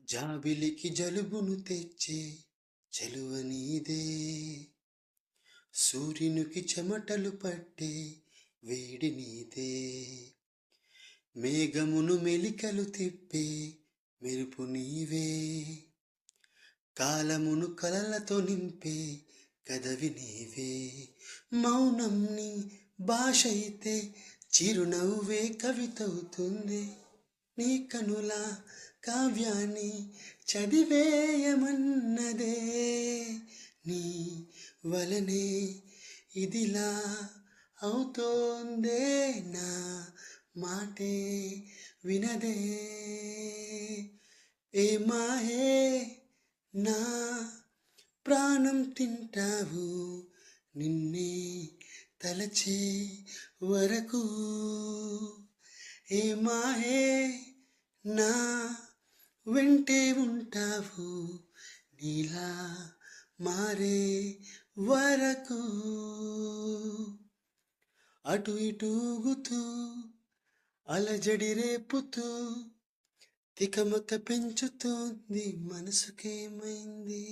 జాబిలికి జలుబును తెచ్చే చలువ నీదే, సూర్యునికి చెమటలు పట్టే వేడి నీదే, మేఘమును మెలికలు తిప్పే మెరుపు నీవే, కాలమును కలలతో నింపే కదవి నీవే. మౌనం నీ భాష అయితే చిరునవ్వే కవితవుతుంది, నీ కనుల కావ్యాన్ని చదివేయమన్నదే, నీ వలనే ఇదిలా అవుతోందే, నా మాటే వినదే. ఏ మాయే నా ప్రాణం తింటావు, నిన్నే తలచే వరకు. ఏ మాయే నా వెంటే ఉంటావు, నీలా మారే వరకు. అటు ఇటు ఊగుతూ అలజడి రేపుతూ తికమక పెంచుతోంది మనసుకేమైంది.